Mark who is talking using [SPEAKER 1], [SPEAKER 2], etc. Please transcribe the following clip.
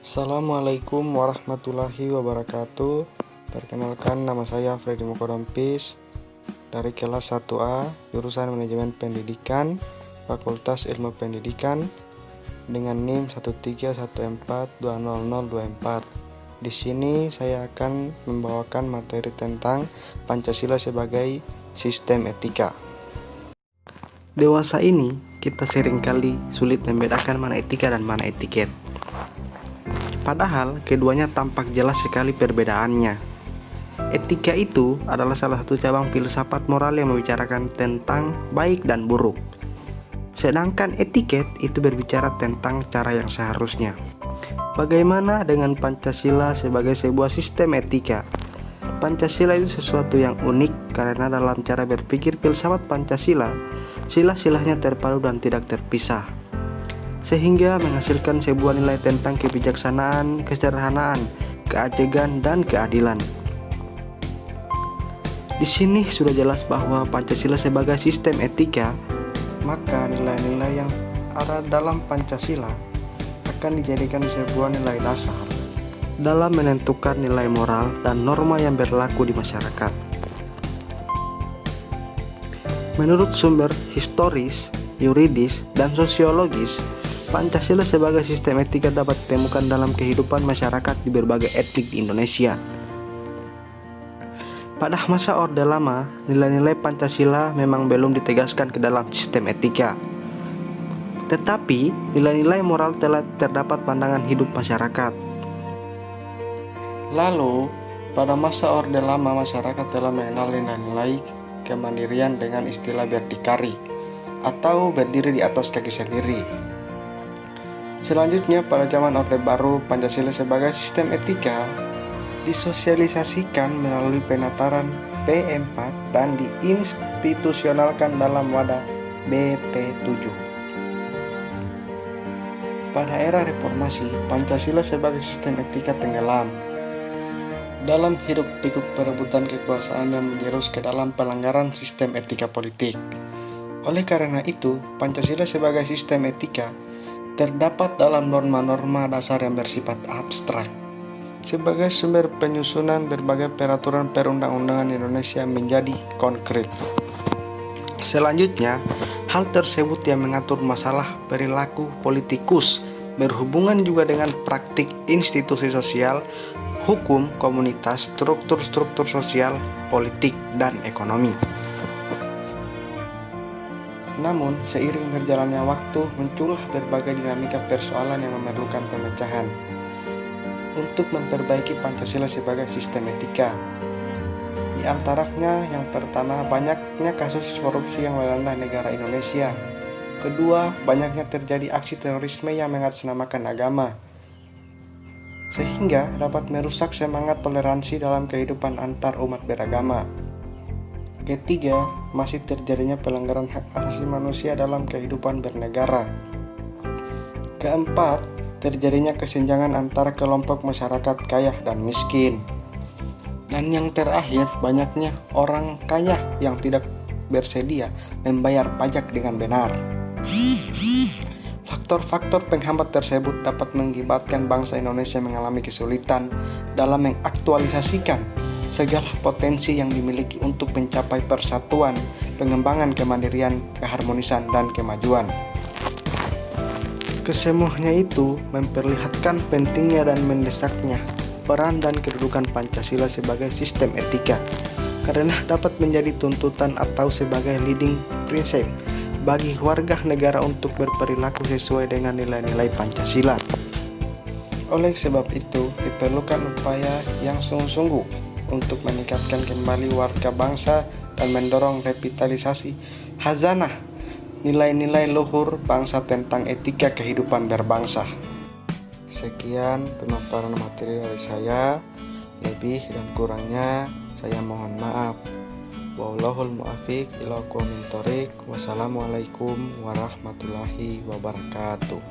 [SPEAKER 1] Assalamualaikum warahmatullahi wabarakatuh. Perkenalkan, nama saya Freddy Mokorompis dari kelas 1A jurusan Manajemen Pendidikan, Fakultas Ilmu Pendidikan dengan NIM 131420024. Di sini saya akan membawakan materi tentang Pancasila sebagai sistem etika. Dewasa ini kita seringkali sulit membedakan mana etika dan mana etiket. Padahal keduanya tampak jelas sekali perbedaannya. Etika itu adalah salah satu cabang filsafat moral yang membicarakan tentang baik dan buruk. Sedangkan etiket itu berbicara tentang cara yang seharusnya. Bagaimana dengan Pancasila sebagai sebuah sistem etika? Pancasila itu sesuatu yang unik karena dalam cara berpikir filsafat Pancasila, sila-silanya terpadu dan tidak terpisah, sehingga menghasilkan sebuah nilai tentang kebijaksanaan, kesederhanaan, keajegan, dan keadilan. Di sini sudah jelas bahwa Pancasila sebagai sistem etika, maka nilai-nilai yang ada dalam Pancasila akan dijadikan sebuah nilai dasar dalam menentukan nilai moral dan norma yang berlaku di masyarakat. Menurut sumber historis, yuridis, dan sosiologis, Pancasila sebagai sistem etika dapat ditemukan dalam kehidupan masyarakat di berbagai etnik di Indonesia. Pada masa Orde Lama, nilai-nilai Pancasila memang belum ditegaskan ke dalam sistem etika. Tetapi, nilai-nilai moral telah terdapat pandangan hidup masyarakat. Lalu, pada masa Orde Lama, masyarakat telah mengenal nilai-nilai kemandirian dengan istilah berdikari atau berdiri di atas kaki sendiri. Selanjutnya, pada zaman Orde Baru, Pancasila sebagai sistem etika disosialisasikan melalui penataran P4 dan diinstitusionalkan dalam wadah BP7. Pada era reformasi, Pancasila sebagai sistem etika tenggelam dalam hiruk-pikuk perebutan kekuasaan yang menjurus ke dalam pelanggaran sistem etika politik. Oleh karena itu, Pancasila sebagai sistem etika terdapat dalam norma-norma dasar yang bersifat abstrak sebagai sumber penyusunan berbagai peraturan perundang-undangan Indonesia menjadi konkret. Selanjutnya, hal tersebut yang mengatur masalah perilaku politikus berhubungan juga dengan praktik institusi sosial, hukum, komunitas, struktur-struktur sosial, politik, dan ekonomi. Namun, seiring berjalannya waktu, muncullah berbagai dinamika persoalan yang memerlukan pemecahan untuk memperbaiki Pancasila sebagai sistem etika. Di antaranya, yang pertama, banyaknya kasus korupsi yang melanda negara Indonesia. Kedua, banyaknya terjadi aksi terorisme yang mengatasnamakan agama, sehingga dapat merusak semangat toleransi dalam kehidupan antar umat beragama. Ketiga, masih terjadinya pelanggaran hak asasi manusia dalam kehidupan bernegara. Keempat, terjadinya kesenjangan antara kelompok masyarakat kaya dan miskin. Dan yang terakhir, banyaknya orang kaya yang tidak bersedia membayar pajak dengan benar. Faktor-faktor penghambat tersebut dapat mengakibatkan bangsa Indonesia mengalami kesulitan dalam mengaktualisasikan segala potensi yang dimiliki untuk mencapai persatuan, pengembangan kemandirian, keharmonisan, dan kemajuan. Kesemuanya itu memperlihatkan pentingnya dan mendesaknya peran dan kedudukan Pancasila sebagai sistem etika, karena dapat menjadi tuntutan atau sebagai leading prinsip bagi warga negara untuk berperilaku sesuai dengan nilai-nilai Pancasila. Oleh sebab itu, diperlukan upaya yang sungguh-sungguh untuk meningkatkan kembali warga bangsa dan mendorong revitalisasi khazanah nilai-nilai luhur bangsa tentang etika kehidupan berbangsa. Sekian pemaparan materi dari saya. Lebih dan kurangnya saya mohon maaf. Wallahul muwaffiq ila aqwamit thoriq. Wassalamualaikum warahmatullahi wabarakatuh.